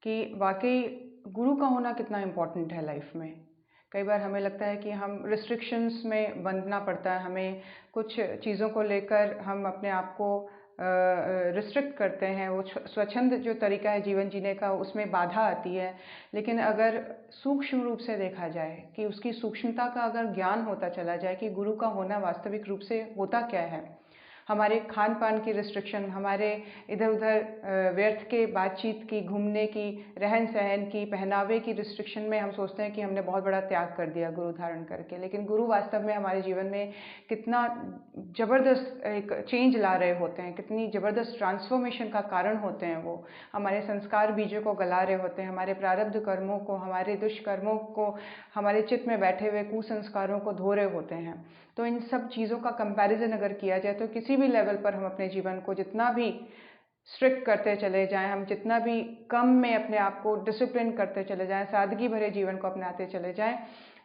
कि वाकई गुरु का होना कितना इम्पोर्टेंट है लाइफ में। कई बार हमें लगता है कि हम रिस्ट्रिक्शंस में बंधना पड़ता है, हमें कुछ चीज़ों को लेकर हम अपने आप को रिस्ट्रिक्ट करते हैं, वो स्वच्छंद जो तरीका है जीवन जीने का उसमें बाधा आती है। लेकिन अगर सूक्ष्म रूप से देखा जाए कि उसकी सूक्ष्मता का अगर ज्ञान होता चला जाए कि गुरु का होना वास्तविक रूप से होता क्या है, हमारे खान पान की रिस्ट्रिक्शन, हमारे इधर उधर व्यर्थ के बातचीत की, घूमने की, रहन सहन की, पहनावे की रिस्ट्रिक्शन में हम सोचते हैं कि हमने बहुत बड़ा त्याग कर दिया गुरु धारण करके। लेकिन गुरु वास्तव में हमारे जीवन में कितना ज़बरदस्त एक चेंज ला रहे होते हैं, कितनी ज़बरदस्त ट्रांसफॉर्मेशन का कारण होते हैं। वो हमारे संस्कार बीजों को गला रहे होते हैं, हमारे प्रारब्ध कर्मों को, हमारे दुष्कर्मों को, हमारे चित्त में बैठे हुए कुसंस्कारों को धो रहे होते हैं। तो इन सब चीज़ों का कंपैरिजन अगर किया जाए तो किसी भी लेवल पर हम अपने जीवन को जितना भी स्ट्रिक्ट करते चले जाएं, हम जितना भी कम में अपने आप को डिसिप्लिन करते चले जाएं, सादगी भरे जीवन को अपनाते चले जाएं,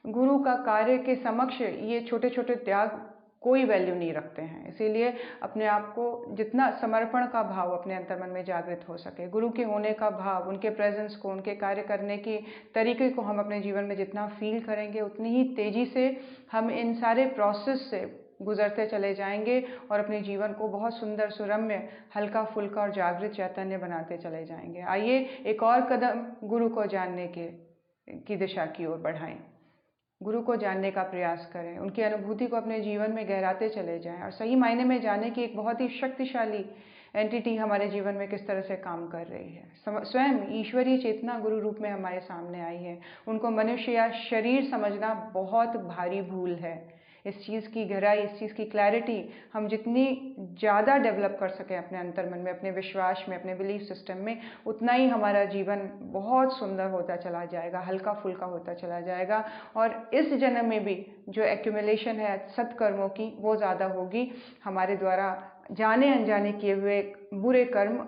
गुरु का कार्य के समक्ष ये छोटे छोटे त्याग कोई वैल्यू नहीं रखते हैं। इसीलिए अपने आप को जितना समर्पण का भाव अपने अंतर्मन में जागृत हो सके, गुरु के होने का भाव, उनके प्रेजेंस को, उनके कार्य करने के तरीके को हम अपने जीवन में जितना फील करेंगे, उतनी ही तेज़ी से हम इन सारे प्रोसेस से गुजरते चले जाएंगे और अपने जीवन को बहुत सुंदर, सुरम्य, हल्का फुल्का और जागृत चैतन्य बनाते चले जाएंगे। आइए एक और कदम गुरु को जानने की दिशा की ओर बढ़ाएं। गुरु को जानने का प्रयास करें, उनकी अनुभूति को अपने जीवन में गहराते चले जाएं और सही मायने में जाने कि एक बहुत ही शक्तिशाली एंटिटी हमारे जीवन में किस तरह से काम कर रही है। स्वयं ईश्वरीय चेतना गुरु रूप में हमारे सामने आई है। उनको मनुष्य या शरीर समझना बहुत भारी भूल है। इस चीज़ की गहराई, इस चीज़ की क्लैरिटी हम जितनी ज़्यादा डेवलप कर सकें अपने अंतर्मन में, अपने विश्वास में, अपने बिलीफ सिस्टम में, उतना ही हमारा जीवन बहुत सुंदर होता चला जाएगा, हल्का फुल्का होता चला जाएगा। और इस जन्म में भी जो एक्यूमुलेशन है सत्कर्मों की, वो ज़्यादा होगी। हमारे द्वारा जाने अनजाने किए हुए बुरे कर्म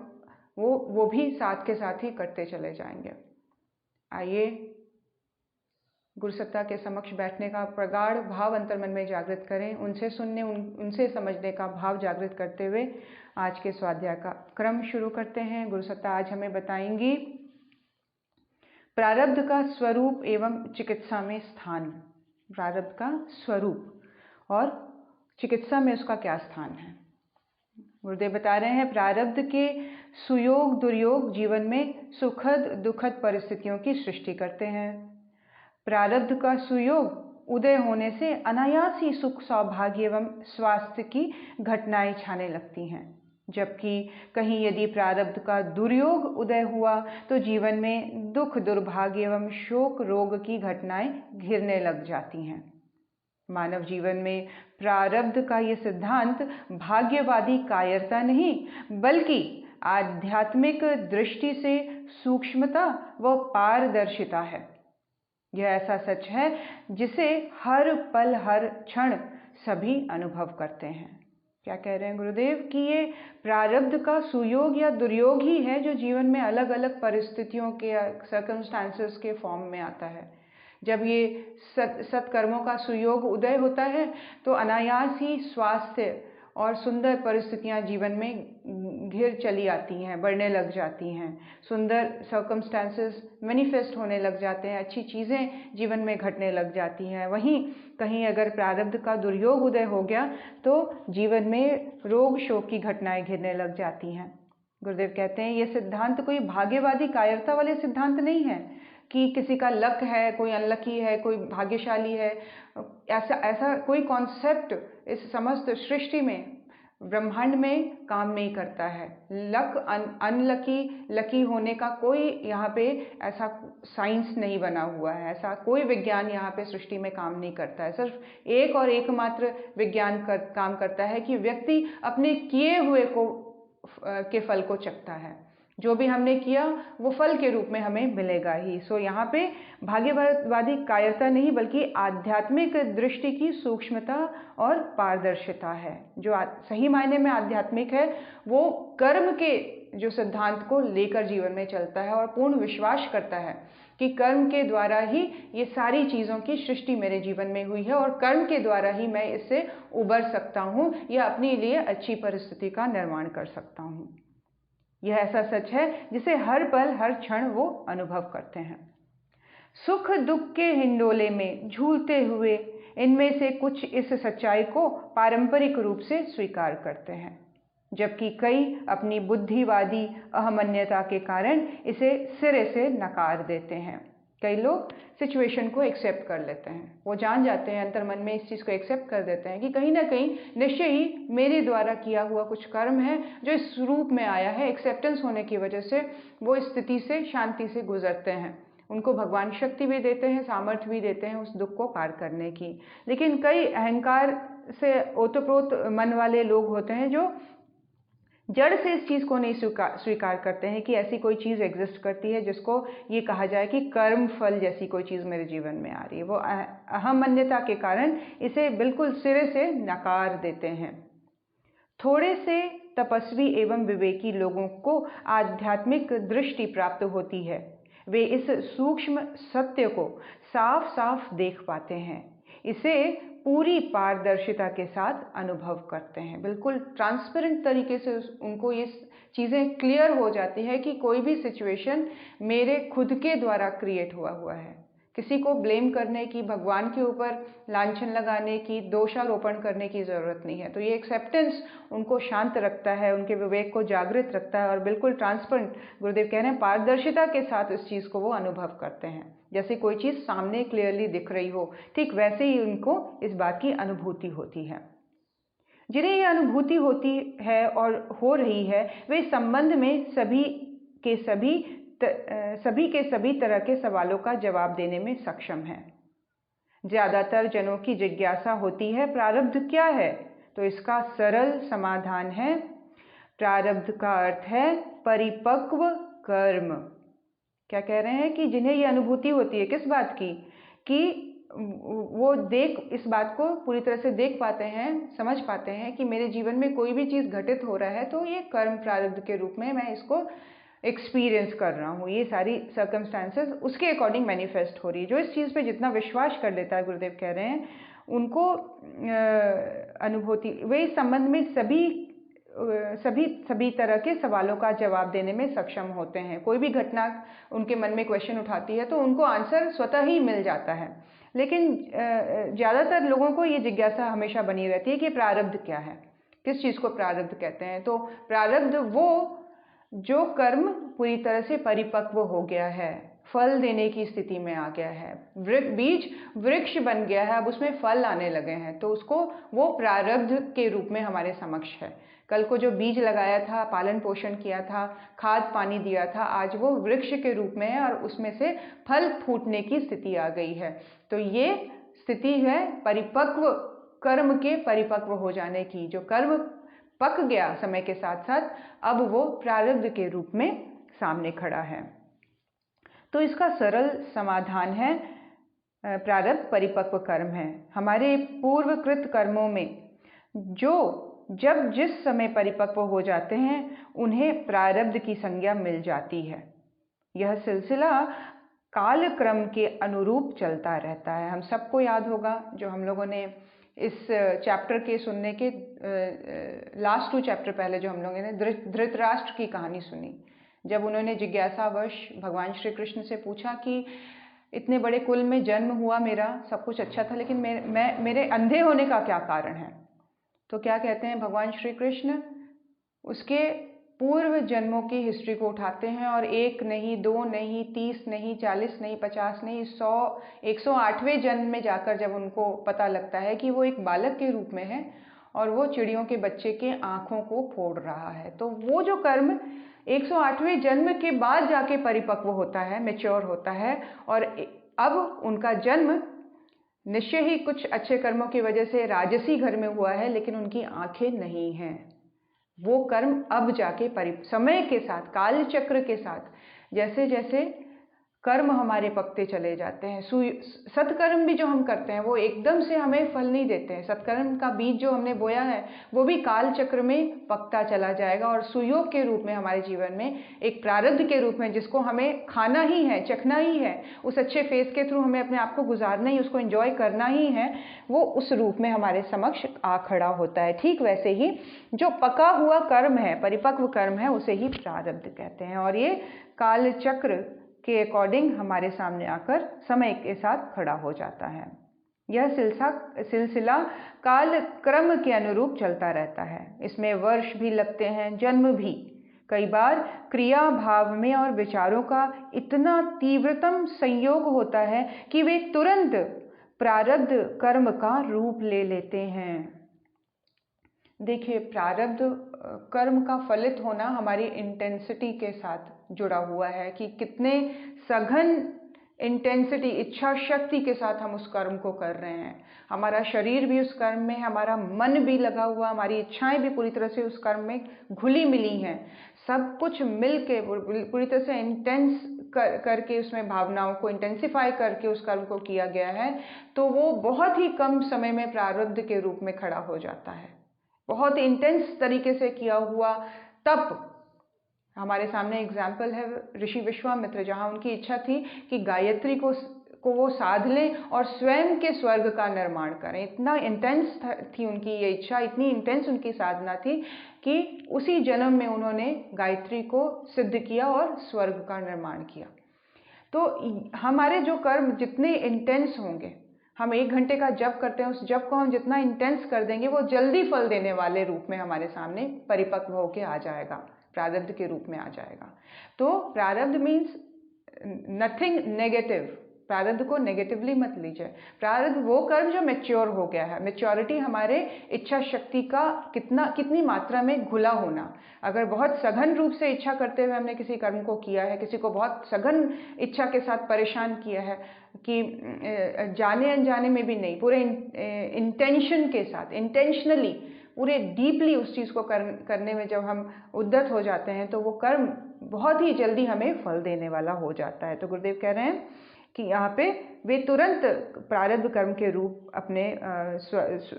वो भी साथ के साथ ही करते चले जाएंगे। आइए गुरु सत्ता के समक्ष बैठने का प्रगाढ़ भाव अंतर्मन में जागृत करें, उनसे सुनने, उनसे समझने का भाव जागृत करते हुए आज के स्वाध्याय का क्रम शुरू करते हैं। गुरु सत्ता आज हमें बताएंगी प्रारब्ध का स्वरूप एवं चिकित्सा में स्थान। प्रारब्ध का स्वरूप और चिकित्सा में उसका क्या स्थान है। गुरुदेव बता रहे हैं प्रारब्ध के सुयोग दुर्योग जीवन में सुखद दुखद परिस्थितियों की सृष्टि करते हैं। प्रारब्ध का सुयोग उदय होने से अनायास ही सुख, सौभाग्य एवं स्वास्थ्य की घटनाएं छाने लगती हैं, जबकि कहीं यदि प्रारब्ध का दुर्योग उदय हुआ तो जीवन में दुख, दुर्भाग्य एवं शोक, रोग की घटनाएं घिरने लग जाती हैं। मानव जीवन में प्रारब्ध का ये सिद्धांत भाग्यवादी कायरता नहीं, बल्कि आध्यात्मिक दृष्टि से सूक्ष्मता व पारदर्शिता है। यह ऐसा सच है जिसे हर पल, हर क्षण सभी अनुभव करते हैं। क्या कह रहे हैं गुरुदेव कि ये प्रारब्ध का सुयोग या दुर्योग ही है जो जीवन में अलग अलग परिस्थितियों के, सर्कमस्टांसेस के फॉर्म में आता है। जब ये सत्कर्मों का सुयोग उदय होता है तो अनायास ही स्वास्थ्य और सुंदर परिस्थितियां जीवन में घिर चली आती हैं, बढ़ने लग जाती हैं, सुंदर सर्कमस्टांसेस मैनिफेस्ट होने लग जाते हैं, अच्छी चीज़ें जीवन में घटने लग जाती हैं। वहीं कहीं अगर प्रारब्ध का दुर्योग उदय हो गया तो जीवन में रोग शोक की घटनाएं घिरने लग जाती हैं। गुरुदेव कहते हैं ये सिद्धांत कोई भाग्यवादी कायरता वाले सिद्धांत नहीं है कि किसी का लक है, कोई अनलकी है, कोई भाग्यशाली है। ऐसा कोई कॉन्सेप्ट इस समस्त सृष्टि में, ब्रह्मांड में काम नहीं करता है। लक, अनलकी, लकी होने का कोई यहाँ पे ऐसा साइंस नहीं बना हुआ है, ऐसा कोई विज्ञान यहाँ पे सृष्टि में काम नहीं करता है। सिर्फ एक और एकमात्र विज्ञान काम करता है कि व्यक्ति अपने किए हुए के फल को चखता है। जो भी हमने किया वो फल के रूप में हमें मिलेगा ही। सो यहाँ पे भाग्यवादी कायरता नहीं, बल्कि आध्यात्मिक दृष्टि की सूक्ष्मता और पारदर्शिता है। जो सही मायने में आध्यात्मिक है वो कर्म के जो सिद्धांत को लेकर जीवन में चलता है और पूर्ण विश्वास करता है कि कर्म के द्वारा ही ये सारी चीज़ों की सृष्टि मेरे जीवन में हुई है और कर्म के द्वारा ही मैं इससे उबर सकता हूँ या अपने लिए अच्छी परिस्थिति का निर्माण कर सकता हूँ। यह ऐसा सच है जिसे हर पल हर क्षण वो अनुभव करते हैं। सुख दुख के हिंडोले में झूलते हुए इनमें से कुछ इस सच्चाई को पारंपरिक रूप से स्वीकार करते हैं, जबकि कई अपनी बुद्धिवादी अहमन्यता के कारण इसे सिरे से नकार देते हैं। कई लोग सिचुएशन को एक्सेप्ट कर लेते हैं, वो जान जाते हैं अंतर मन में, इस चीज़ को एक्सेप्ट कर देते हैं कि कहीं ना कहीं निश्चय ही मेरे द्वारा किया हुआ कुछ कर्म है जो इस रूप में आया है। एक्सेप्टेंस होने की वजह से वो इस स्थिति से शांति से गुजरते हैं। उनको भगवान शक्ति भी देते हैं, सामर्थ्य भी देते हैं उस दुख को पार करने की। लेकिन कई अहंकार से ओतप्रोत मन वाले लोग होते हैं जो जड़ से इस चीज़ को नहीं स्वीकार करते हैं कि ऐसी कोई चीज़ एग्जिस्ट करती है जिसको ये कहा जाए कि कर्म फल जैसी कोई चीज़ मेरे जीवन में आ रही है। वो अहमन्यता के कारण इसे बिल्कुल सिरे से नकार देते हैं। थोड़े से तपस्वी एवं विवेकी लोगों को आध्यात्मिक दृष्टि प्राप्त होती है। वे इस सूक्ष्म सत्य को साफ साफ देख पाते हैं, इसे पूरी पारदर्शिता के साथ अनुभव करते हैं। बिल्कुल ट्रांसपेरेंट तरीके से उनको ये चीज़ें क्लियर हो जाती है कि कोई भी सिचुएशन मेरे खुद के द्वारा क्रिएट हुआ है। किसी को ब्लेम करने की, भगवान के ऊपर लांछन लगाने की, दोषारोपण करने की ज़रूरत नहीं है। तो ये एक्सेप्टेंस उनको शांत रखता है, उनके विवेक को जागृत रखता है और बिल्कुल ट्रांसपेरेंट, गुरुदेव कह रहे हैं, पारदर्शिता के साथ इस चीज़ को वो अनुभव करते हैं। जैसे कोई चीज़ सामने क्लियरली दिख रही हो, ठीक वैसे ही उनको इस बात की अनुभूति होती है। जिन्हें ये अनुभूति होती है और हो रही है, वे इस संबंध में सभी के सभी तरह के सवालों का जवाब देने में सक्षम हैं। ज़्यादातर जनों की जिज्ञासा होती है, प्रारब्ध क्या है? तो इसका सरल समाधान है, प्रारब्ध का अर्थ है परिपक्व कर्म। क्या कह रहे हैं कि जिन्हें ये अनुभूति होती है किस बात की, कि वो इस बात को पूरी तरह से देख पाते हैं, समझ पाते हैं कि मेरे जीवन में कोई भी चीज़ घटित हो रहा है तो ये कर्म प्रारब्ध के रूप में मैं इसको एक्सपीरियंस कर रहा हूँ। ये सारी सर्कमस्टांसेस उसके अकॉर्डिंग मैनिफेस्ट हो रही है। जो इस चीज़ पे जितना विश्वास कर लेता है, गुरुदेव कह रहे हैं, उनको अनुभूति, वे इस संबंध में सभी तरह के सवालों का जवाब देने में सक्षम होते हैं। कोई भी घटना उनके मन में क्वेश्चन उठाती है तो उनको आंसर स्वतः ही मिल जाता है। लेकिन ज़्यादातर लोगों को ये जिज्ञासा हमेशा बनी रहती है कि प्रारब्ध क्या है, किस चीज़ को प्रारब्ध कहते हैं। तो प्रारब्ध वो जो कर्म पूरी तरह से परिपक्व हो गया है, फल देने की स्थिति में आ गया है, बीज वृक्ष बन गया है, अब उसमें फल आने लगे हैं, तो उसको वो प्रारब्ध के रूप में हमारे समक्ष है। कल को जो बीज लगाया था, पालन पोषण किया था, खाद पानी दिया था, आज वो वृक्ष के रूप में है और उसमें से फल फूटने की स्थिति आ गई है। तो ये स्थिति है परिपक्व कर्म के परिपक्व हो जाने की। जो कर्म पक गया समय के साथ साथ, अब वो प्रारब्ध के रूप में सामने खड़ा है। तो इसका सरल समाधान है, प्रारब्ध परिपक्व कर्म है। हमारे पूर्वकृत कर्मों में जब जिस समय परिपक्व हो जाते हैं उन्हें प्रारब्ध की संज्ञा मिल जाती है। यह सिलसिला काल क्रम के अनुरूप चलता रहता है। हम सबको याद होगा, जो हम लोगों ने इस चैप्टर के सुनने के लास्ट 2 चैप्टर पहले जो हम लोगों ने धृतराष्ट्र की कहानी सुनी, जब उन्होंने जिज्ञासावश भगवान श्री कृष्ण से पूछा कि इतने बड़े कुल में जन्म हुआ मेरा, सब कुछ अच्छा था, लेकिन मेरे अंधे होने का क्या कारण है? तो क्या कहते हैं भगवान श्री कृष्ण, उसके पूर्व जन्मों की हिस्ट्री को उठाते हैं और 1 नहीं, 2 नहीं, 30 नहीं, 40 नहीं, 50 नहीं, 100, 108वें जन्म में जाकर जब उनको पता लगता है कि वो एक बालक के रूप में है और वो चिड़ियों के बच्चे के आँखों को फोड़ रहा है, तो वो जो कर्म 108वें जन्म के बाद जाके परिपक्व होता है, मैच्योर होता है, और अब उनका जन्म निश्चय ही कुछ अच्छे कर्मों की वजह से राजसी घर में हुआ है, लेकिन उनकी आंखें नहीं हैं। वो कर्म अब जाके समय के साथ, काल चक्र के साथ, जैसे जैसे कर्म हमारे पकते चले जाते हैं। सत्कर्म भी जो हम करते हैं वो एकदम से हमें फल नहीं देते हैं। सत्कर्म का बीज जो हमने बोया है वो भी काल चक्र में पकता चला जाएगा और सुयोग के रूप में हमारे जीवन में, एक प्रारब्ध के रूप में जिसको हमें खाना ही है, चखना ही है, उस अच्छे फेज के थ्रू हमें अपने आप को गुजारना ही, उसको एंजॉय करना ही है, वो उस रूप में हमारे समक्ष आ खड़ा होता है। ठीक वैसे ही जो पका हुआ कर्म है, परिपक्व कर्म है, उसे ही प्रारब्ध कहते हैं और ये काल चक्र के अकॉर्डिंग हमारे सामने आकर समय के साथ खड़ा हो जाता है। यह सिलसिला काल क्रम के अनुरूप चलता रहता है। इसमें वर्ष भी लगते हैं, जन्म भी। कई बार क्रिया भाव में और विचारों का इतना तीव्रतम संयोग होता है कि वे तुरंत प्रारब्ध कर्म का रूप ले लेते हैं। देखिए, प्रारब्ध कर्म का फलित होना हमारी इंटेंसिटी के साथ जुड़ा हुआ है कि कितने सघन इंटेंसिटी, इच्छा शक्ति के साथ हम उस कर्म को कर रहे हैं। हमारा शरीर भी उस कर्म में, हमारा मन भी लगा हुआ, हमारी इच्छाएं भी पूरी तरह से उस कर्म में घुली मिली हैं। सब कुछ मिल के पूरी तरह से इंटेंस करके उसमें भावनाओं को इंटेंसिफाई करके उस कर्म को किया गया है, तो वो बहुत ही कम समय में प्रारब्ध के रूप में खड़ा हो जाता है। बहुत इंटेंस तरीके से किया हुआ तप। हमारे सामने एग्जाम्पल है ऋषि विश्वामित्र, जहाँ उनकी इच्छा थी कि गायत्री को वो साध लें और स्वयं के स्वर्ग का निर्माण करें। इतना इंटेंस थी उनकी ये इच्छा, इतनी इंटेंस उनकी साधना थी कि उसी जन्म में उन्होंने गायत्री को सिद्ध किया और स्वर्ग का निर्माण किया। तो हमारे जो कर्म जितने इंटेंस होंगे, हम 1 घंटे का जप करते हैं, उस जप को हम जितना इंटेंस कर देंगे वो जल्दी फल देने वाले रूप में हमारे सामने परिपक्व होके आ जाएगा, प्रारब्ध के रूप में आ जाएगा। तो प्रारब्ध मीन्स नथिंग नेगेटिव। प्रारब्ध को नेगेटिवली मत लीजिए। प्रारब्ध वो कर्म जो मैच्योर हो गया है। मैच्योरिटी हमारे इच्छा शक्ति का कितनी मात्रा में घुला होना। अगर बहुत सघन रूप से इच्छा करते हुए हमने किसी कर्म को किया है, किसी को बहुत सघन इच्छा के साथ परेशान किया है कि जाने अनजाने में भी नहीं, पूरे इंटेंशन के साथ, इंटेंशनली, पूरे डीपली उस चीज़ को करने में जब हम उद्यत हो जाते हैं तो वो कर्म बहुत ही जल्दी हमें फल देने वाला हो जाता है। तो गुरुदेव कह रहे हैं कि यहाँ पे वे तुरंत प्रारब्ध कर्म के रूप अपने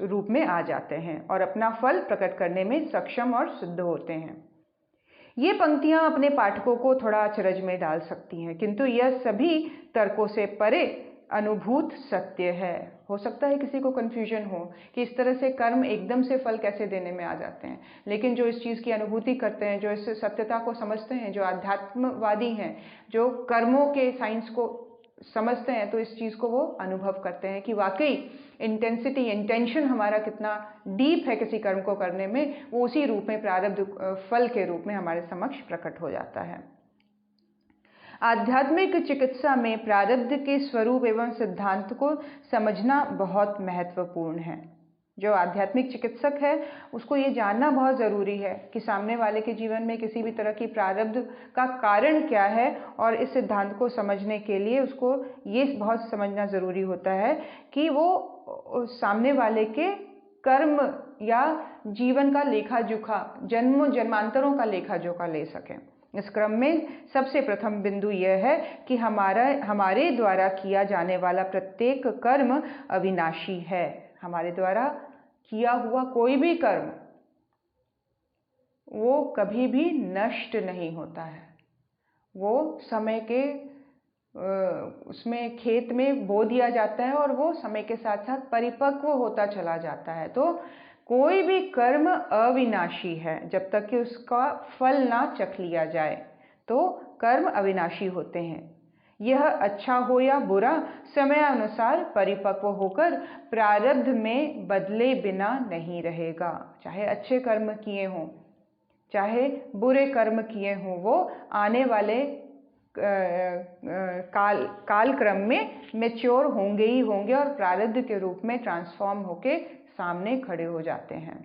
रूप में आ जाते हैं और अपना फल प्रकट करने में सक्षम और सिद्ध होते हैं। ये पंक्तियाँ अपने पाठकों को थोड़ा अचरज में डाल सकती हैं, किंतु यह सभी तर्कों से परे अनुभूत सत्य है। हो सकता है किसी को कन्फ्यूजन हो कि इस तरह से कर्म एकदम से फल कैसे देने में आ जाते हैं, लेकिन जो इस चीज़ की अनुभूति करते हैं, जो इस सत्यता को समझते हैं, जो आध्यात्मवादी हैं, जो कर्मों के साइंस को समझते हैं, तो इस चीज़ को वो अनुभव करते हैं कि वाकई इंटेंसिटी, इंटेंशन हमारा कितना डीप है किसी कर्म को करने में, वो उसी रूप में प्रारब्ध फल के रूप में हमारे समक्ष प्रकट हो जाता है। आध्यात्मिक चिकित्सा में प्रारब्ध के स्वरूप एवं सिद्धांत को समझना बहुत महत्वपूर्ण है। जो आध्यात्मिक चिकित्सक है उसको ये जानना बहुत ज़रूरी है कि सामने वाले के जीवन में किसी भी तरह की प्रारब्ध का कारण क्या है, और इस सिद्धांत को समझने के लिए उसको ये बहुत समझना ज़रूरी होता है कि वो सामने वाले के कर्म या जीवन का लेखा जोखा, जन्मांतरों का लेखा जोखा ले सकें। इस क्रम में सबसे प्रथम बिंदु यह है कि हमारे द्वारा किया जाने वाला प्रत्येक कर्म अविनाशी है। हमारे द्वारा किया हुआ कोई भी कर्म वो कभी भी नष्ट नहीं होता है। वो समय के उसमें खेत में बो दिया जाता है और वो समय के साथ साथ परिपक्व होता चला जाता है। तो कोई भी कर्म अविनाशी है जब तक कि उसका फल ना चख लिया जाए, तो कर्म अविनाशी होते हैं। यह अच्छा हो या बुरा समयानुसार परिपक्व होकर प्रारब्ध में बदले बिना नहीं रहेगा। चाहे अच्छे कर्म किए हों, चाहे बुरे कर्म किए हों, वो आने वाले कालक्रम में मैच्योर होंगे ही होंगे और प्रारब्ध के रूप में ट्रांसफॉर्म होके सामने खड़े हो जाते हैं।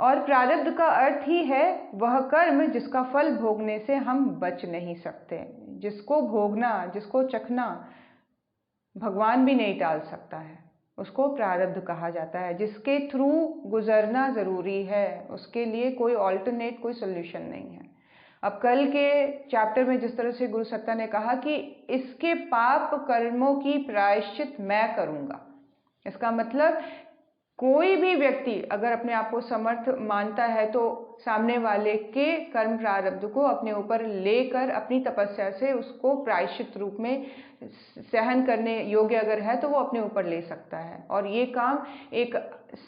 और प्रारब्ध का अर्थ ही है वह कर्म जिसका फल भोगने से हम बच नहीं सकते, जिसको भोगना, जिसको चखना भगवान भी नहीं टाल सकता है, उसको प्रारब्ध कहा जाता है। जिसके थ्रू गुजरना ज़रूरी है, उसके लिए कोई ऑल्टरनेट, कोई सोल्यूशन नहीं है। अब कल के चैप्टर में जिस तरह से गुरु सत्ता ने कहा कि इसके पाप कर्मों की प्रायश्चित मैं करूँगा, इसका मतलब कोई भी व्यक्ति अगर अपने आप को समर्थ मानता है तो सामने वाले के कर्म प्रारब्ध को अपने ऊपर लेकर अपनी तपस्या से उसको प्रायश्चित रूप में सहन करने योग्य अगर है तो वो अपने ऊपर ले सकता है। और ये काम एक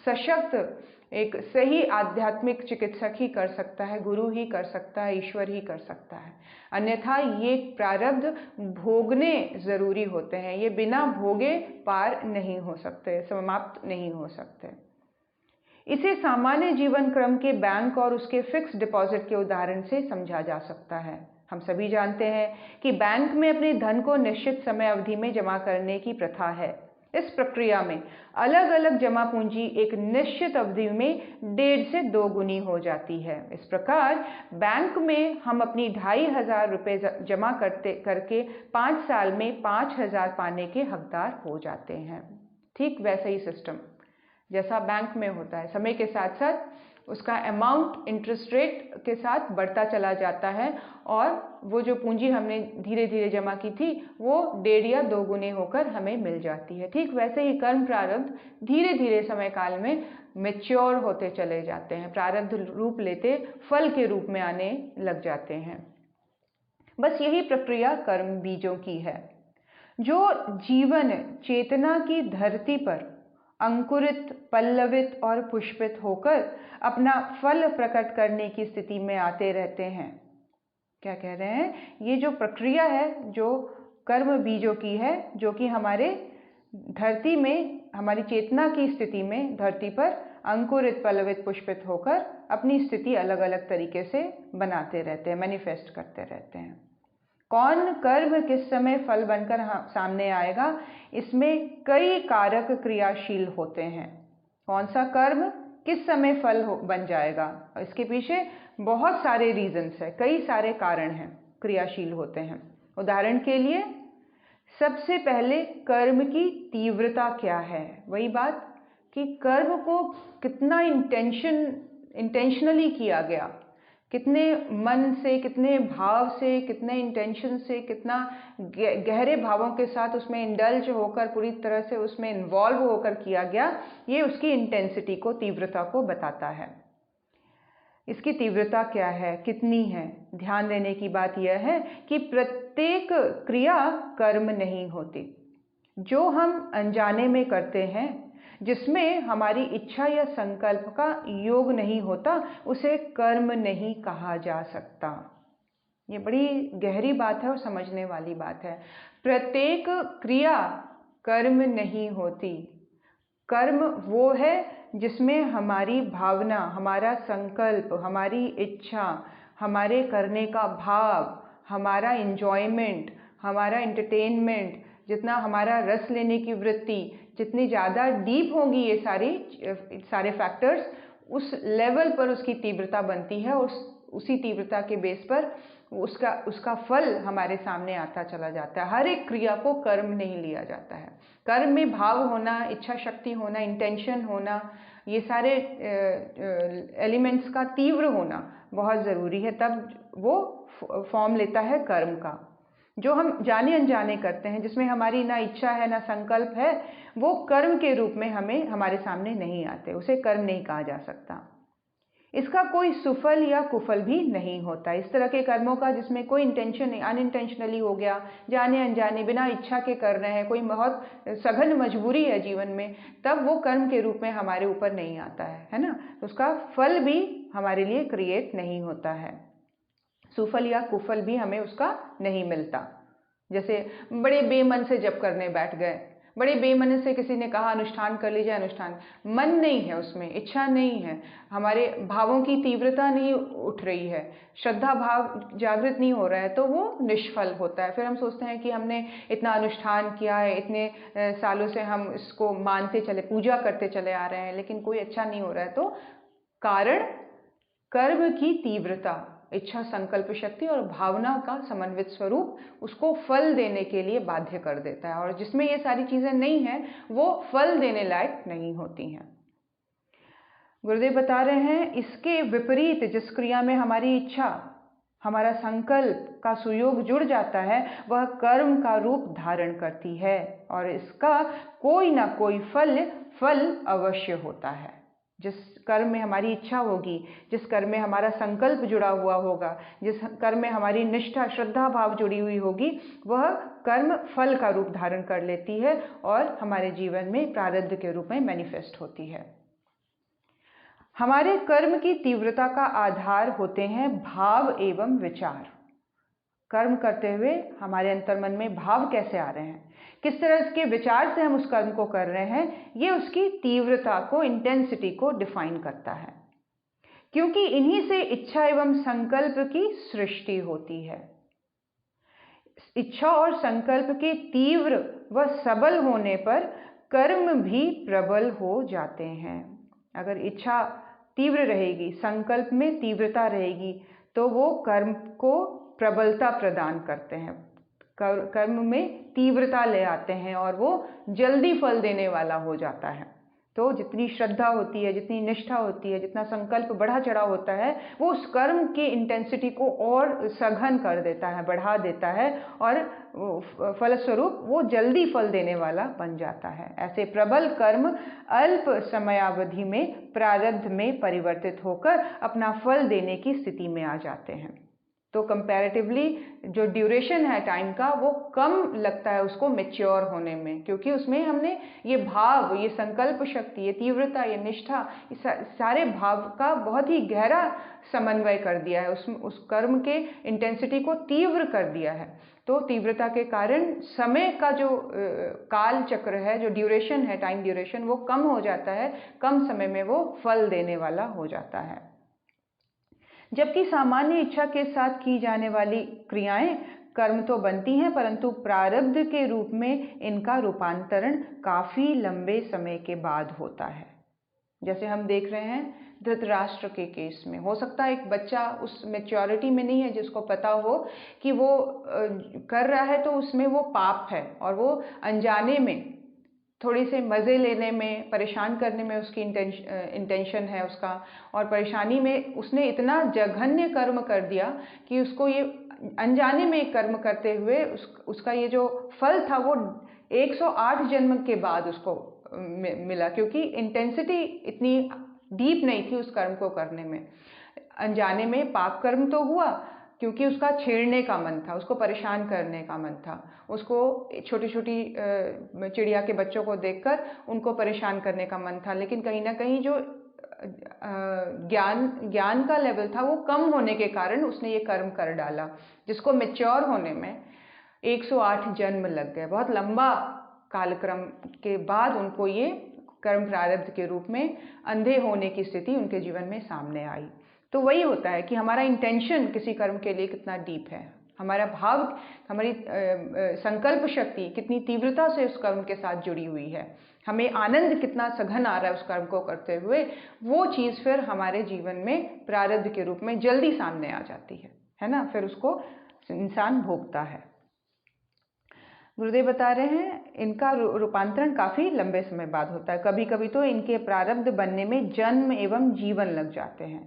सशक्त, एक सही आध्यात्मिक चिकित्सक ही कर सकता है, गुरु ही कर सकता है, ईश्वर ही कर सकता है। अन्यथा ये प्रारब्ध भोगने ज़रूरी होते हैं, ये बिना भोगे पार नहीं हो सकते, समाप्त नहीं हो सकते। इसे सामान्य जीवन क्रम के बैंक और उसके फिक्स डिपॉजिट के उदाहरण से समझा जा सकता है। हम सभी जानते हैं कि बैंक में अपने धन को निश्चित समय अवधि में जमा करने की प्रथा है। इस प्रक्रिया में अलग अलग जमा पूंजी एक निश्चित अवधि में 1.5 से 2 गुनी हो जाती है। इस प्रकार बैंक में हम अपनी 2,500 रुपये जमा करके 5 साल में 5,000 पाने के हकदार हो जाते हैं। ठीक वैसा ही सिस्टम जैसा बैंक में होता है, समय के साथ साथ उसका अमाउंट इंटरेस्ट रेट के साथ बढ़ता चला जाता है और वो जो पूंजी हमने धीरे धीरे जमा की थी वो 1.5 या 2 गुने होकर हमें मिल जाती है। ठीक वैसे ही कर्म प्रारब्ध धीरे धीरे समय काल में मैच्योर होते चले जाते हैं, प्रारब्ध रूप लेते फल के रूप में आने लग जाते हैं। बस यही प्रक्रिया कर्म बीजों की है। जो जीवन चेतना की धरती पर अंकुरित, पल्लवित और पुष्पित होकर अपना फल प्रकट करने की स्थिति में आते रहते हैं। क्या कह रहे हैं? ये जो प्रक्रिया है जो कर्म बीजों की है, जो कि हमारे धरती में, हमारी चेतना की स्थिति में धरती पर अंकुरित, पल्लवित, पुष्पित होकर अपनी स्थिति अलग अलग तरीके से बनाते रहते हैं, मैनिफेस्ट करते रहते हैं। कौन कर्म किस समय फल बनकर सामने आएगा, इसमें कई कारक क्रियाशील होते हैं। कौन सा कर्म किस समय फल बन जाएगा, इसके पीछे बहुत सारे रीजंस है, कई सारे कारण हैं, क्रियाशील होते हैं। उदाहरण के लिए सबसे पहले कर्म की तीव्रता क्या है, वही बात कि कर्म को कितना इंटेंशनली किया गया, कितने मन से, कितने भाव से, कितने इंटेंशन से, कितना गहरे भावों के साथ उसमें इंडल्ज होकर पूरी तरह से उसमें इन्वॉल्व होकर किया गया, ये उसकी इंटेंसिटी को, तीव्रता को बताता है। इसकी तीव्रता क्या है, कितनी है? ध्यान देने की बात यह है कि प्रत्येक क्रिया कर्म नहीं होती। जो हम अनजाने में करते हैं, जिसमें हमारी इच्छा या संकल्प का योग नहीं होता, उसे कर्म नहीं कहा जा सकता। ये बड़ी गहरी बात है और समझने वाली बात है। प्रत्येक क्रिया कर्म नहीं होती। कर्म वो है जिसमें हमारी भावना, हमारा संकल्प, हमारी इच्छा, हमारे करने का भाव, हमारा एंजॉयमेंट, हमारा एंटरटेनमेंट, जितना हमारा रस लेने की वृत्ति, जितनी ज़्यादा डीप होंगी ये सारे फैक्टर्स, उस लेवल पर उसकी तीव्रता बनती है और उसी तीव्रता के बेस पर उसका फल हमारे सामने आता चला जाता है। हर एक क्रिया को कर्म नहीं लिया जाता है। कर्म में भाव होना, इच्छा शक्ति होना, इंटेंशन होना, ये सारे एलिमेंट्स का तीव्र होना बहुत ज़रूरी है, तब वो फॉर्म लेता है कर्म का। जो हम जाने अनजाने करते हैं, जिसमें हमारी ना इच्छा है ना संकल्प है, वो कर्म के रूप में हमारे सामने नहीं आते, उसे कर्म नहीं कहा जा सकता। इसका कोई सुफल या कुफल भी नहीं होता। इस तरह के कर्मों का जिसमें कोई इंटेंशन नहीं, अनइंटेंशनली हो गया, जाने अनजाने बिना इच्छा के कर रहे हैं, कोई बहुत सघन मजबूरी है जीवन में, तब वो कर्म के रूप में हमारे ऊपर नहीं आता है ना? उसका फल भी हमारे लिए क्रिएट नहीं होता है, सुफल या कुफल भी हमें उसका नहीं मिलता। जैसे बड़े बेमन से जप करने बैठ गए, बड़े बेमन से किसी ने कहा अनुष्ठान कर लीजिए, अनुष्ठान, मन नहीं है उसमें, इच्छा नहीं है, हमारे भावों की तीव्रता नहीं उठ रही है, श्रद्धा भाव जागृत नहीं हो रहा है, तो वो निष्फल होता है। फिर हम सोचते हैं कि हमने इतना अनुष्ठान किया है, इतने सालों से हम इसको मानते चले, पूजा करते चले आ रहे हैं, लेकिन कोई अच्छा नहीं हो रहा है। तो कारण कर्म की तीव्रता, इच्छा संकल्प शक्ति और भावना का समन्वित स्वरूप उसको फल देने के लिए बाध्य कर देता है, और जिसमें ये सारी चीजें नहीं हैं वो फल देने लायक नहीं होती हैं। गुरुदेव बता रहे हैं इसके विपरीत जिस क्रिया में हमारी इच्छा, हमारा संकल्प का सुयोग जुड़ जाता है, वह कर्म का रूप धारण करती है और इसका कोई ना कोई फल अवश्य होता है। जिस कर्म में हमारी इच्छा होगी, जिस कर्म में हमारा संकल्प जुड़ा हुआ होगा, जिस कर्म में हमारी निष्ठा श्रद्धा भाव जुड़ी हुई होगी, वह कर्म फल का रूप धारण कर लेती है और हमारे जीवन में प्रारब्ध के रूप में मैनिफेस्ट होती है। हमारे कर्म की तीव्रता का आधार होते हैं भाव एवं विचार। कर्म करते हुए हमारे अंतर्मन में भाव कैसे आ रहे हैं, किस तरह के विचार से हम उस कर्म को कर रहे हैं, ये उसकी तीव्रता को, इंटेंसिटी को डिफाइन करता है। क्योंकि इन्हीं से इच्छा एवं संकल्प की सृष्टि होती है। इच्छा और संकल्प के तीव्र व सबल होने पर कर्म भी प्रबल हो जाते हैं। अगर इच्छा तीव्र रहेगी, संकल्प में तीव्रता रहेगी, तो वो कर्म को प्रबलता प्रदान करते हैं, कर्म में तीव्रता ले आते हैं और वो जल्दी फल देने वाला हो जाता है। तो जितनी श्रद्धा होती है, जितनी निष्ठा होती है, जितना संकल्प बढ़ा चढ़ा होता है, वो उस कर्म की इंटेंसिटी को और सघन कर देता है, बढ़ा देता है और फलस्वरूप वो जल्दी फल देने वाला बन जाता है। ऐसे प्रबल कर्म अल्प समयावधि में प्रारब्ध में परिवर्तित होकर अपना फल देने की स्थिति में आ जाते हैं। तो कंपैरेटिवली जो ड्यूरेशन है टाइम का, वो कम लगता है उसको मैच्योर होने में, क्योंकि उसमें हमने ये भाव, ये संकल्प शक्ति, ये तीव्रता, ये निष्ठा, सारे भाव का बहुत ही गहरा समन्वय कर दिया है, उस कर्म के इंटेंसिटी को तीव्र कर दिया है। तो तीव्रता के कारण समय का जो काल चक्र है, जो ड्यूरेशन है, टाइम ड्यूरेशन, वो कम हो जाता है, कम समय में वो फल देने वाला हो जाता है। जबकि सामान्य इच्छा के साथ की जाने वाली क्रियाएं कर्म तो बनती हैं, परंतु प्रारब्ध के रूप में इनका रूपांतरण काफी लंबे समय के बाद होता है। जैसे हम देख रहे हैं धृतराष्ट्र के केस में, हो सकता है एक बच्चा उस मैच्योरिटी में नहीं है जिसको पता हो कि वो कर रहा है तो उसमें वो पाप है, और वो अनजाने में थोड़ी से मज़े लेने में, परेशान करने में उसकी इंटेंशन है उसका, और परेशानी में उसने इतना जघन्य कर्म कर दिया कि उसको ये अनजाने में एक कर्म करते हुए उसका ये जो फल था वो 108 जन्म के बाद उसको मिला, क्योंकि इंटेंसिटी इतनी डीप नहीं थी उस कर्म को करने में। अनजाने में पाप कर्म तो हुआ क्योंकि उसका छेड़ने का मन था, उसको परेशान करने का मन था, उसको छोटी छोटी चिड़िया के बच्चों को देखकर उनको परेशान करने का मन था। लेकिन कहीं ना कहीं जो ज्ञान का लेवल था वो कम होने के कारण उसने ये कर्म कर डाला, जिसको मैच्योर होने में 108 जन्म लग गए। बहुत लंबा कालक्रम के बाद उनको ये कर्म प्रारब्ध के रूप में अंधे होने की स्थिति उनके जीवन में सामने आई। तो वही होता है कि हमारा इंटेंशन किसी कर्म के लिए कितना डीप है, हमारा भाव, हमारी संकल्प शक्ति कितनी तीव्रता से उस कर्म के साथ जुड़ी हुई है, हमें आनंद कितना सघन आ रहा है उस कर्म को करते हुए, वो चीज़ फिर हमारे जीवन में प्रारब्ध के रूप में जल्दी सामने आ जाती है ना। फिर उसको इंसान भोगता है। गुरुदेव बता रहे हैं इनका रूपांतरण काफ़ी लंबे समय बाद होता है। कभी कभी तो इनके प्रारब्ध बनने में जन्म एवं जीवन लग जाते हैं।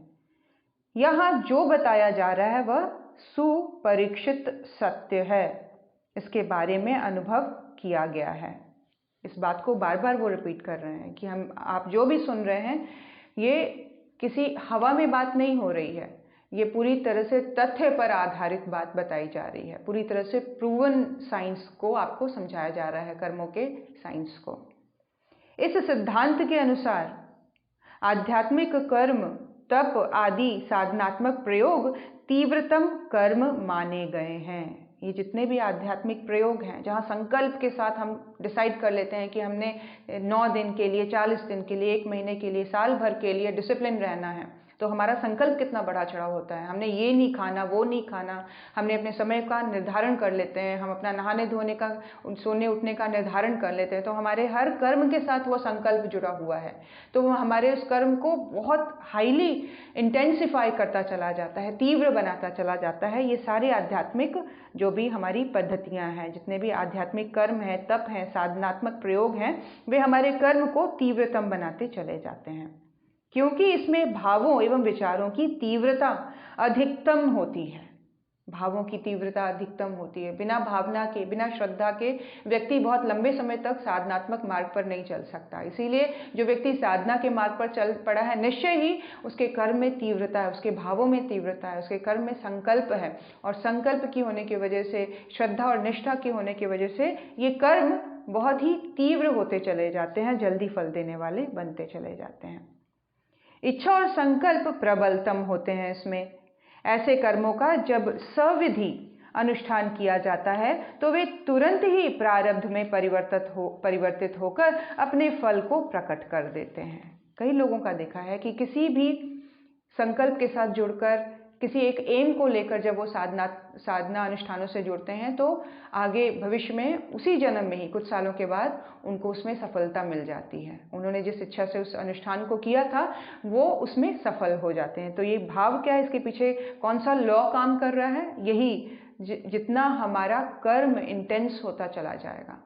यहाँ जो बताया जा रहा है वह सुपरीक्षित सत्य है, इसके बारे में अनुभव किया गया है। इस बात को बार बार वो रिपीट कर रहे हैं कि आप जो भी सुन रहे हैं ये किसी हवा में बात नहीं हो रही है, ये पूरी तरह से तथ्य पर आधारित बात बताई जा रही है, पूरी तरह से प्रूवन साइंस को आपको समझाया जा रहा है, कर्मों के साइंस को। इस सिद्धांत के अनुसार आध्यात्मिक कर्म, तप आदि साधनात्मक प्रयोग तीव्रतम कर्म माने गए हैं। ये जितने भी आध्यात्मिक प्रयोग हैं जहाँ संकल्प के साथ हम डिसाइड कर लेते हैं कि हमने 9 दिन के लिए, 40 दिन के लिए, 1 महीने के लिए, साल भर के लिए डिसिप्लिन रहना है, तो हमारा संकल्प कितना बड़ा चढ़ा होता है। हमने ये नहीं खाना, वो नहीं खाना, हमने अपने समय का निर्धारण कर लेते हैं, हम अपना नहाने धोने का, सोने उठने का निर्धारण कर लेते हैं। तो हमारे हर कर्म के साथ वो संकल्प जुड़ा हुआ है, तो वो हमारे उस कर्म को बहुत हाईली इंटेंसिफाई करता चला जाता है, तीव्र बनाता चला जाता है। ये सारे आध्यात्मिक जो भी हमारी पद्धतियाँ हैं, जितने भी आध्यात्मिक कर्म हैं, तप हैं, साधनात्मक प्रयोग हैं, वे हमारे कर्म को तीव्रतम बनाते चले जाते हैं, क्योंकि इसमें भावों एवं विचारों की तीव्रता अधिकतम होती है। भावों की तीव्रता अधिकतम होती है। बिना भावना के, बिना श्रद्धा के व्यक्ति बहुत लंबे समय तक साधनात्मक मार्ग पर नहीं चल सकता। इसीलिए जो व्यक्ति साधना के मार्ग पर चल पड़ा है, निश्चय ही उसके कर्म में तीव्रता है, उसके भावों में तीव्रता है, उसके कर्म में संकल्प है, और संकल्प की होने की वजह से, श्रद्धा और निष्ठा की होने की वजह से ये कर्म बहुत ही तीव्र होते चले जाते हैं, जल्दी फल देने वाले बनते चले जाते हैं। इच्छा और संकल्प प्रबलतम होते हैं इसमें। ऐसे कर्मों का जब सविधि अनुष्ठान किया जाता है तो वे तुरंत ही प्रारब्ध में परिवर्तित होकर अपने फल को प्रकट कर देते हैं। कई लोगों का देखा है कि किसी भी संकल्प के साथ जुड़कर, किसी एक एम को लेकर जब वो साधना अनुष्ठानों से जुड़ते हैं तो आगे भविष्य में, उसी जन्म में ही, कुछ सालों के बाद उनको उसमें सफलता मिल जाती है। उन्होंने जिस इच्छा से उस अनुष्ठान को किया था वो उसमें सफल हो जाते हैं। तो ये भाव क्या है, इसके पीछे कौन सा लॉ काम कर रहा है? यही, जितना हमारा कर्म इंटेंस होता चला जाएगा,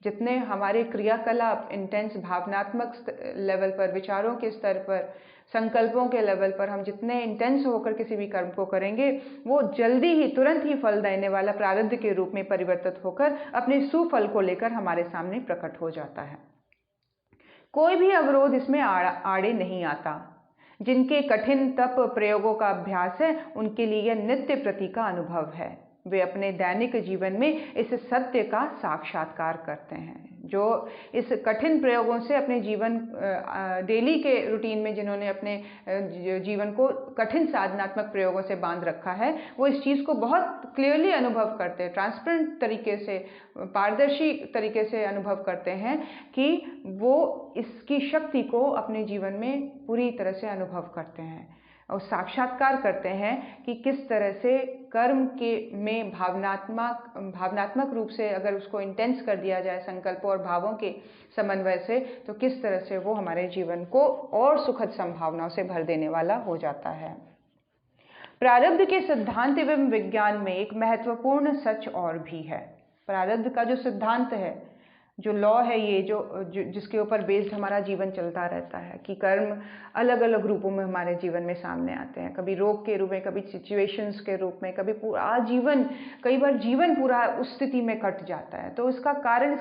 जितने हमारे क्रियाकलाप इंटेंस, भावनात्मक लेवल पर, विचारों के स्तर पर, संकल्पों के लेवल पर हम जितने इंटेंस होकर किसी भी कर्म को करेंगे, वो जल्दी ही, तुरंत ही फल देने वाला प्रारब्ध के रूप में परिवर्तित होकर अपने सुफल को लेकर हमारे सामने प्रकट हो जाता है। कोई भी अवरोध इसमें आड़े नहीं आता। जिनके कठिन तप प्रयोगों का अभ्यास है, उनके लिए यह नित्य प्रति का अनुभव है। वे अपने दैनिक जीवन में इस सत्य का साक्षात्कार करते हैं। जो इस कठिन प्रयोगों से अपने जीवन, डेली के रूटीन में जिन्होंने अपने जीवन को कठिन साधनात्मक प्रयोगों से बांध रखा है, वो इस चीज़ को बहुत क्लियरली अनुभव करते हैं, ट्रांसपेरेंट तरीके से, पारदर्शी तरीके से अनुभव करते हैं कि वो इसकी शक्ति को अपने जीवन में पूरी तरह से अनुभव करते हैं और साक्षात्कार करते हैं कि किस तरह से कर्म के में भावनात्मक रूप से अगर उसको इंटेंस कर दिया जाए संकल्पों और भावों के समन्वय से, तो किस तरह से वो हमारे जीवन को और सुखद संभावनाओं से भर देने वाला हो जाता है। प्रारब्ध के सिद्धांत एवं विज्ञान में एक महत्वपूर्ण सच और भी है। प्रारब्ध का जो सिद्धांत है, जो लॉ है, ये जिसके ऊपर बेस्ड हमारा जीवन चलता रहता है कि कर्म अलग अलग रूपों में हमारे जीवन में सामने आते हैं, कभी रोग के रूप में, कभी सिचुएशंस के रूप में, कभी पूरा जीवन, कई बार जीवन पूरा उस स्थिति में कट जाता है। तो इसका कारण,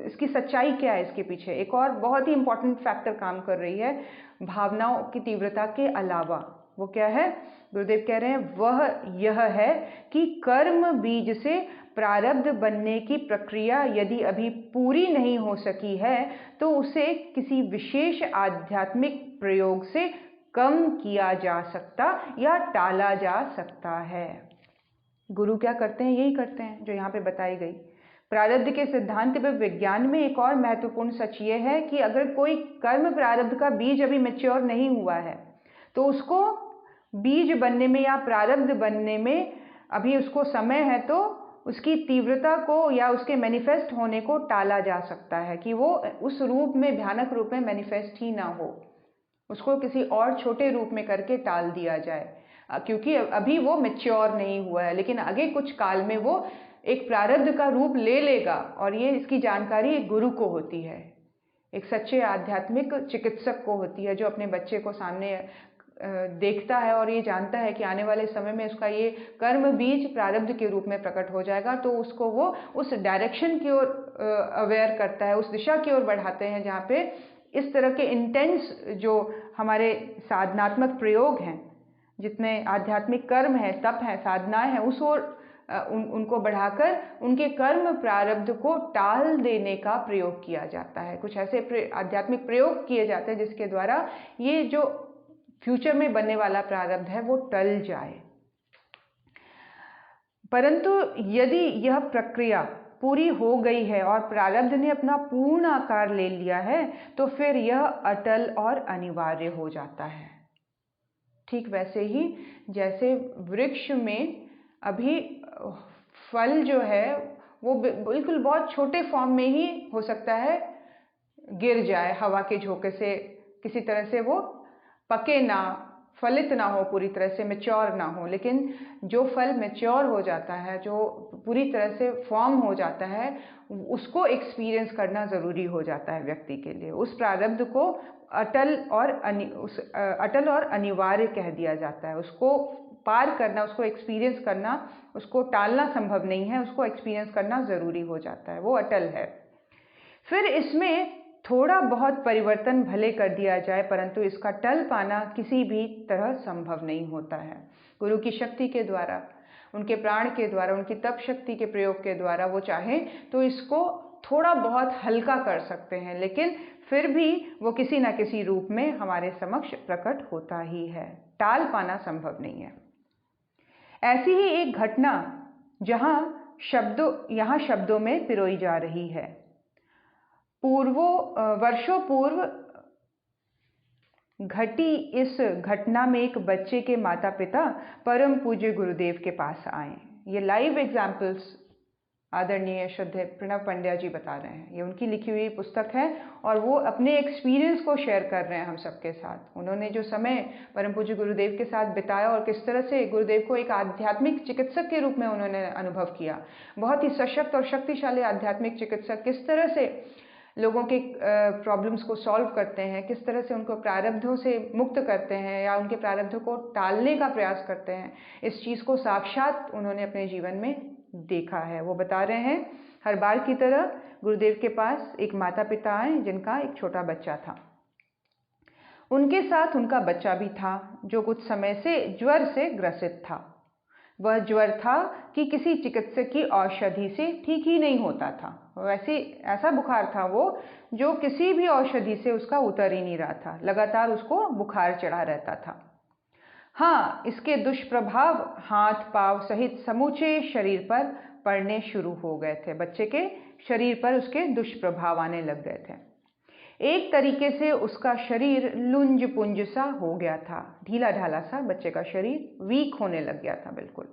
इसकी सच्चाई क्या है इसके पीछे? एक और बहुत ही इंपॉर्टेंट फैक्टर काम कर रही है भावनाओं की तीव्रता के अलावा। वो क्या है? गुरुदेव कह रहे हैं वह यह है कि कर्म बीज से प्रारब्ध बनने की प्रक्रिया यदि अभी पूरी नहीं हो सकी है तो उसे किसी विशेष आध्यात्मिक प्रयोग से कम किया जा सकता या टाला जा सकता है। गुरु क्या करते हैं? यही करते हैं जो यहाँ पे बताई गई। प्रारब्ध के सिद्धांत व विज्ञान में एक और महत्वपूर्ण सच ये है कि अगर कोई कर्म प्रारब्ध का बीज अभी मैच्योर नहीं हुआ है तो उसको बीज बनने में या प्रारब्ध बनने में अभी उसको समय है, तो उसकी तीव्रता को या उसके मैनिफेस्ट होने को टाला जा सकता है कि वो उस रूप में, भयानक रूप में मैनिफेस्ट ही ना हो, उसको किसी और छोटे रूप में करके टाल दिया जाए, क्योंकि अभी वो मैच्योर नहीं हुआ है। लेकिन आगे कुछ काल में वो एक प्रारब्ध का रूप ले लेगा, और ये इसकी जानकारी एक गुरु को होती है, एक सच्चे आध्यात्मिक चिकित्सक को होती है, जो अपने बच्चे को सामने देखता है और ये जानता है कि आने वाले समय में उसका ये कर्म बीज प्रारब्ध के रूप में प्रकट हो जाएगा। तो उसको वो उस डायरेक्शन की ओर अवेयर करता है, उस दिशा की ओर बढ़ाते हैं जहाँ पे इस तरह के इंटेंस जो हमारे साधनात्मक प्रयोग हैं, जितने आध्यात्मिक कर्म हैं, तप हैं, साधनाएं हैं, उस ओर उनको बढ़ाकर उनके कर्म प्रारब्ध को टाल देने का प्रयोग किया जाता है। कुछ ऐसे आध्यात्मिक प्रयोग किए जाते हैं जिसके द्वारा ये जो फ्यूचर में बनने वाला प्रारब्ध है वो टल जाए। परंतु यदि यह प्रक्रिया पूरी हो गई है और प्रारब्ध ने अपना पूर्ण आकार ले लिया है तो फिर यह अटल और अनिवार्य हो जाता है। ठीक वैसे ही जैसे वृक्ष में अभी फल जो है वो बिल्कुल बहुत छोटे फॉर्म में ही हो सकता है गिर जाए, हवा के झोंके से किसी तरह से वो पके ना, फलित ना हो, पूरी तरह से मैच्योर ना हो। लेकिन जो फल मैच्योर हो जाता है, जो पूरी तरह से फॉर्म हो जाता है, उसको एक्सपीरियंस करना ज़रूरी हो जाता है व्यक्ति के लिए। उस प्रारब्ध को अटल और अनिवार्य कह दिया जाता है। उसको पार करना, उसको एक्सपीरियंस करना, उसको टालना संभव नहीं है, उसको एक्सपीरियंस करना ज़रूरी हो जाता है, वो अटल है। फिर इसमें थोड़ा बहुत परिवर्तन भले कर दिया जाए, परंतु इसका टल पाना किसी भी तरह संभव नहीं होता है। गुरु की शक्ति के द्वारा, उनके प्राण के द्वारा, उनकी तप शक्ति के प्रयोग के द्वारा वो चाहें तो इसको थोड़ा बहुत हल्का कर सकते हैं, लेकिन फिर भी वो किसी न किसी रूप में हमारे समक्ष प्रकट होता ही है, टाल पाना संभव नहीं है। ऐसी ही एक घटना यहाँ शब्दों में पिरोई जा रही है। वर्षों पूर्व घटी इस घटना में एक बच्चे के माता पिता परम पूज्य गुरुदेव के पास आए। ये लाइव एग्जाम्पल्स आदरणीय श्रद्धेय प्रणव पंड्या जी बता रहे हैं। ये उनकी लिखी हुई पुस्तक है और वो अपने एक्सपीरियंस को शेयर कर रहे हैं हम सबके साथ। उन्होंने जो समय परम पूज्य गुरुदेव के साथ बिताया और किस तरह से गुरुदेव को एक आध्यात्मिक चिकित्सक के रूप में उन्होंने अनुभव किया। बहुत ही सशक्त और शक्तिशाली आध्यात्मिक चिकित्सक किस तरह से लोगों के प्रॉब्लम्स को सॉल्व करते हैं, किस तरह से उनको प्रारब्धों से मुक्त करते हैं या उनके प्रारब्धों को टालने का प्रयास करते हैं, इस चीज़ को साक्षात उन्होंने अपने जीवन में देखा है। वो बता रहे हैं, हर बार की तरह गुरुदेव के पास एक माता पिता आए जिनका एक छोटा बच्चा था। उनके साथ उनका बच्चा भी था जो कुछ समय से ज्वर से ग्रसित था। वह ज्वर था कि किसी चिकित्सक की औषधि से ठीक ही नहीं होता था। वैसे ऐसा बुखार था वो जो किसी भी औषधि से उसका उतर ही नहीं रहा था, लगातार उसको बुखार चढ़ा रहता था। हाँ, इसके दुष्प्रभाव हाथ पांव सहित समूचे शरीर पर पड़ने शुरू हो गए थे। बच्चे के शरीर पर उसके दुष्प्रभाव आने लग गए थे। एक तरीके से उसका शरीर लुंज पुंज सा हो गया था, ढीला ढाला सा बच्चे का शरीर वीक होने लग गया था बिल्कुल।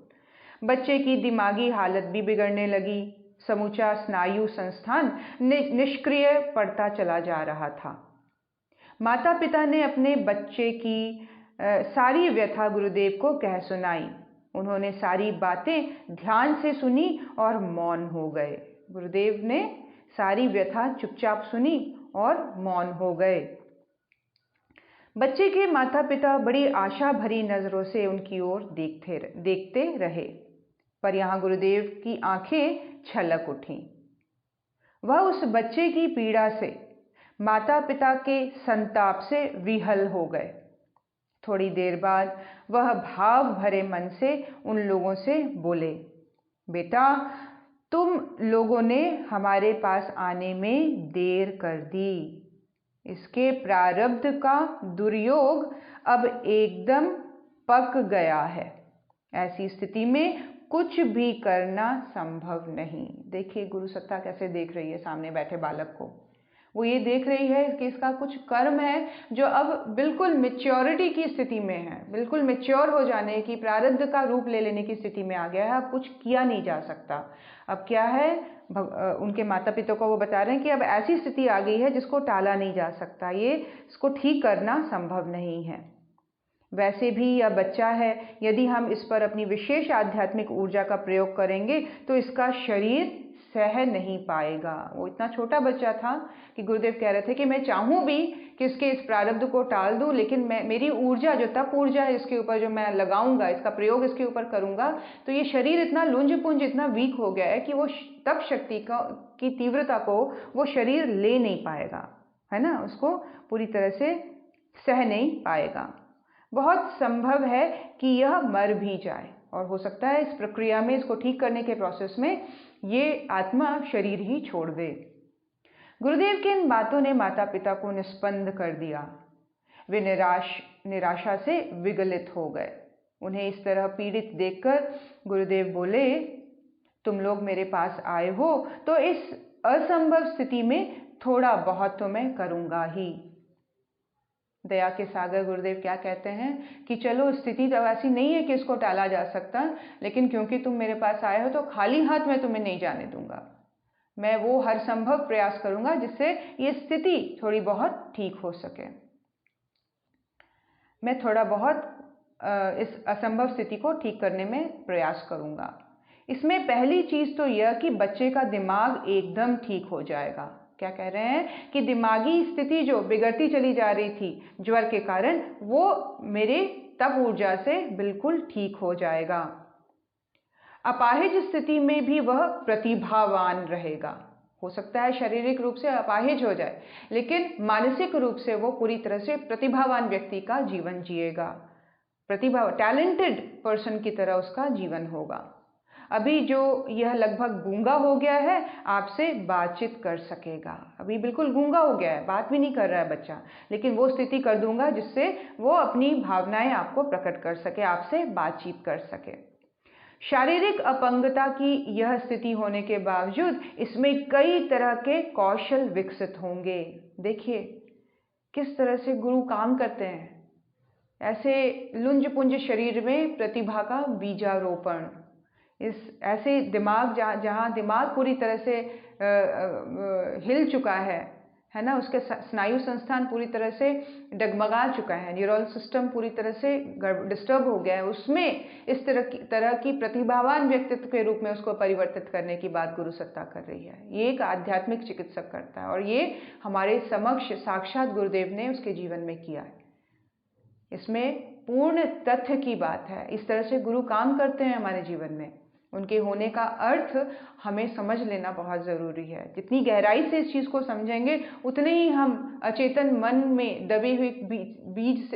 बच्चे की दिमागी हालत भी बिगड़ने लगी। समूचा स्नायु संस्थान निष्क्रिय पड़ता चला जा रहा था। माता पिता ने अपने बच्चे की सारी व्यथा गुरुदेव को कह सुनाई। उन्होंने सारी बातें ध्यान से सुनी और मौन हो गए। गुरुदेव ने सारी व्यथा चुपचाप सुनी और मौन हो गए। बच्चे के माता पिता बड़ी आशा भरी नजरों से उनकी ओर देखते रहे, पर यहाँ गुरुदेव की आंखें छलक उठीं। वह उस बच्चे की पीड़ा से, माता पिता के संताप से विहल हो गए। थोड़ी देर बाद वह भाव भरे मन से उन लोगों से बोले, बेटा, तुम लोगों ने हमारे पास आने में देर कर दी। इसके प्रारब्ध का दुर्योग अब एकदम पक गया है। ऐसी स्थिति में कुछ भी करना संभव नहीं। देखिए गुरु सत्ता कैसे देख रही है सामने बैठे बालक को। वो ये देख रही है कि इसका कुछ कर्म है जो अब बिल्कुल मैच्योरिटी की स्थिति में है, बिल्कुल मैच्योर हो जाने की, प्रारब्ध का रूप ले लेने की स्थिति में आ गया है। अब कुछ किया नहीं जा सकता। अब क्या है, उनके माता पिता को वो बता रहे हैं कि अब ऐसी स्थिति आ गई है जिसको टाला नहीं जा सकता, इसको ठीक करना संभव नहीं है। वैसे भी यह बच्चा है, यदि हम इस पर अपनी विशेष आध्यात्मिक ऊर्जा का प्रयोग करेंगे तो इसका शरीर सह नहीं पाएगा। वो इतना छोटा बच्चा था कि गुरुदेव कह रहे थे कि मैं चाहूँ भी कि इसके इस प्रारब्ध को टाल दूँ, लेकिन मेरी ऊर्जा, जो तप ऊर्जा है इसके ऊपर, जो मैं लगाऊंगा, इसका प्रयोग इसके ऊपर करूंगा, तो ये शरीर इतना लुंज पुंज, इतना वीक हो गया है कि वो तप शक्ति की तीव्रता को वो शरीर ले नहीं पाएगा, है ना, उसको पूरी तरह से सह नहीं पाएगा। बहुत संभव है कि यह मर भी जाए और हो सकता है इस प्रक्रिया में, इसको ठीक करने के प्रोसेस में ये आत्मा शरीर ही छोड़ दे। गुरुदेव की इन बातों ने माता पिता को निस्पंद कर दिया। वे निराशा से विगलित हो गए। उन्हें इस तरह पीड़ित देखकर गुरुदेव बोले, तुम लोग मेरे पास आए हो तो इस असंभव स्थिति में थोड़ा बहुत तो मैं करूँगा ही। दया के सागर गुरुदेव क्या कहते हैं कि चलो, स्थिति तो ऐसी नहीं है कि इसको टाला जा सकता, लेकिन क्योंकि तुम मेरे पास आए हो तो खाली हाथ मैं तुम्हें नहीं जाने दूंगा। मैं वो हर संभव प्रयास करूंगा जिससे ये स्थिति थोड़ी बहुत ठीक हो सके। मैं थोड़ा बहुत इस असंभव स्थिति को ठीक करने में प्रयास करूंगा। इसमें पहली चीज तो यह कि बच्चे का दिमाग एकदम ठीक हो जाएगा। क्या कह रहे हैं कि दिमागी स्थिति जो बिगड़ती चली जा रही थी ज्वर के कारण, वो मेरे तप ऊर्जा से बिल्कुल ठीक हो जाएगा। अपाहिज स्थिति में भी वह प्रतिभावान रहेगा। हो सकता है शारीरिक रूप से अपाहिज हो जाए, लेकिन मानसिक रूप से वो पूरी तरह से प्रतिभावान व्यक्ति का जीवन जिएगा। प्रतिभा, टैलेंटेड पर्सन की तरह उसका जीवन होगा। अभी जो यह लगभग गूंगा हो गया है, आपसे बातचीत कर सकेगा। अभी बिल्कुल गूंगा हो गया है, बात भी नहीं कर रहा है बच्चा, लेकिन वो स्थिति कर दूंगा जिससे वो अपनी भावनाएं आपको प्रकट कर सके, आपसे बातचीत कर सके। शारीरिक अपंगता की यह स्थिति होने के बावजूद इसमें कई तरह के कौशल विकसित होंगे। देखिए किस तरह से गुरु काम करते हैं। ऐसे लुंज पुंज शरीर में प्रतिभा का बीजारोपण, इस ऐसे दिमाग जहाँ दिमाग पूरी तरह से हिल चुका है ना, उसके स्नायु संस्थान पूरी तरह से डगमगा चुका है, न्यूरल सिस्टम पूरी तरह से डिस्टर्ब हो गया है, उसमें इस तरह की प्रतिभावान व्यक्तित्व के रूप में उसको परिवर्तित करने की बात गुरु सत्ता कर रही है। ये एक आध्यात्मिक चिकित्सक करता है और ये हमारे समक्ष साक्षात गुरुदेव ने उसके जीवन में किया है। इसमें पूर्ण तथ्य की बात है। इस तरह से गुरु काम करते हैं हमारे जीवन में। उनके होने का अर्थ हमें समझ लेना बहुत ज़रूरी है। जितनी गहराई से इस चीज़ को समझेंगे उतने ही हम अचेतन मन में दबे हुए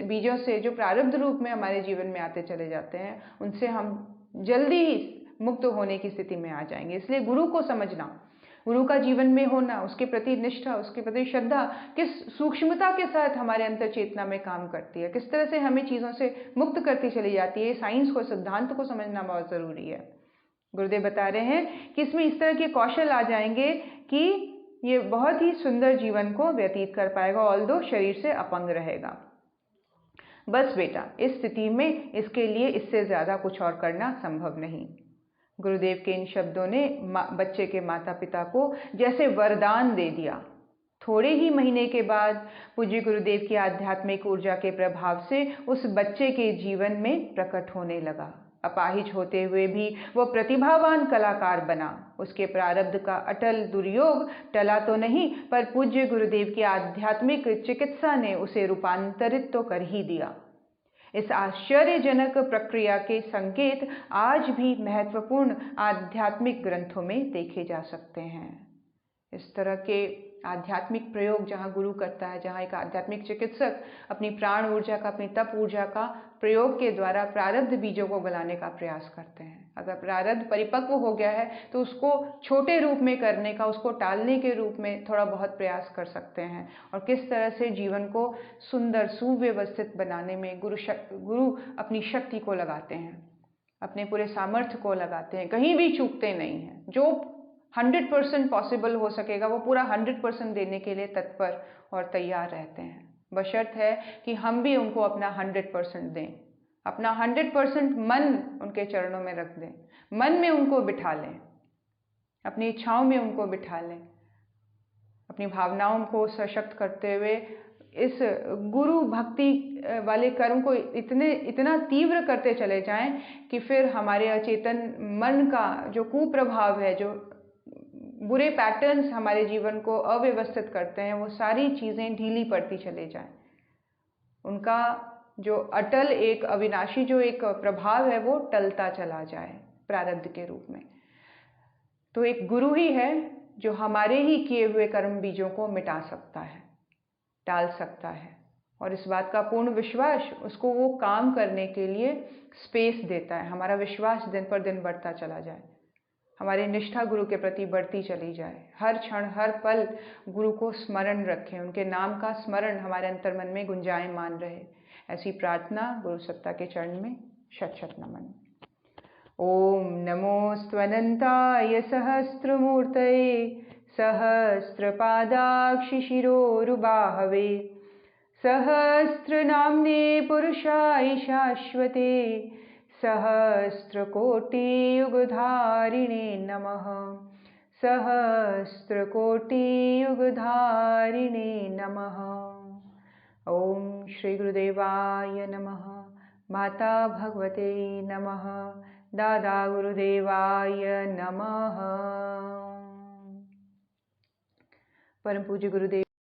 बीजों से जो प्रारब्ध रूप में हमारे जीवन में आते चले जाते हैं, उनसे हम जल्दी ही मुक्त होने की स्थिति में आ जाएंगे। इसलिए गुरु को समझना, गुरु का जीवन में होना, उसके प्रति निष्ठा, उसके प्रति श्रद्धा किस सूक्ष्मता के साथ हमारे अंतर चेतना में काम करती है, किस तरह से हमें चीज़ों से मुक्त करती चली जाती है, साइंस को, सिद्धांत को समझना बहुत ज़रूरी है। गुरुदेव बता रहे हैं कि इसमें इस तरह के कौशल आ जाएंगे कि ये बहुत ही सुंदर जीवन को व्यतीत कर पाएगा, ऑल्दो शरीर से अपंग रहेगा। बस बेटा, इस स्थिति में इसके लिए इससे ज़्यादा कुछ और करना संभव नहीं। गुरुदेव के इन शब्दों ने बच्चे के माता पिता को जैसे वरदान दे दिया। थोड़े ही महीने के बाद पूज्य गुरुदेव की आध्यात्मिक ऊर्जा के प्रभाव से उस बच्चे के जीवन में प्रकट होने लगा। अपाहिज होते हुए भी वो प्रतिभावान कलाकार बना। उसके प्रारब्ध का अटल दुर्योग टला तो नहीं, पर पूज्य गुरुदेव की आध्यात्मिक चिकित्सा ने उसे रूपांतरित तो कर ही दिया। इस आश्चर्यजनक प्रक्रिया के संकेत आज भी महत्वपूर्ण आध्यात्मिक ग्रंथों में देखे जा सकते हैं। इस तरह के आध्यात्मिक प्रयोग जहाँ गुरु करता है, जहाँ एक आध्यात्मिक चिकित्सक अपनी प्राण ऊर्जा का, अपनी तप ऊर्जा का प्रयोग के द्वारा प्रारब्ध बीजों को गलाने का प्रयास करते हैं। अगर प्रारब्ध परिपक्व हो गया है तो उसको छोटे रूप में करने का, उसको टालने के रूप में थोड़ा बहुत प्रयास कर सकते हैं। और किस तरह से जीवन को सुंदर सुव्यवस्थित बनाने में गुरु अपनी शक्ति को लगाते हैं, अपने पूरे सामर्थ्य को लगाते हैं, कहीं भी चूकते नहीं हैं। जो 100% पॉसिबल हो सकेगा वो पूरा 100% देने के लिए तत्पर और तैयार रहते हैं। बशर्त है कि हम भी उनको अपना 100% दें, अपना 100% मन उनके चरणों में रख दें, मन में उनको बिठा लें, अपनी इच्छाओं में उनको बिठा लें, अपनी भावनाओं को सशक्त करते हुए इस गुरु भक्ति वाले कर्म को इतना तीव्र करते चले जाएं कि फिर हमारे अचेतन मन का जो कुप्रभाव है, जो बुरे पैटर्न्स हमारे जीवन को अव्यवस्थित करते हैं, वो सारी चीज़ें ढीली पड़ती चले जाएं। उनका जो अटल, एक अविनाशी जो एक प्रभाव है, वो टलता चला जाए प्रारब्ध के रूप में। तो एक गुरु ही है जो हमारे ही किए हुए कर्म बीजों को मिटा सकता है, टाल सकता है, और इस बात का पूर्ण विश्वास उसको वो काम करने के लिए स्पेस देता है। हमारा विश्वास दिन पर दिन बढ़ता चला जाए, हमारी निष्ठा गुरु के प्रति बढ़ती चली जाए। हर क्षण हर पल गुरु को स्मरण रखें, उनके नाम का स्मरण हमारे अंतर्मन में गुंजायमान रहे। ऐसी प्रार्थना गुरु सत्ता के चरण में शत शत नमन। ओम नमोस्त्वनंताय सहस्त्रमूर्तये सहस्रपादाक्षिशिरोरुबाहवे सहस्रनाम्ने पुरुषाय शाश्वते सहस्रकोटियुगधारिणे नमः। सहस्रकोटियुगधारिणे नमः। ओम श्री गुरुदेवाय नमः। माता भगवते नमः। दादा गुरुदेवाय नमः। परम पूज्य गुरुदेव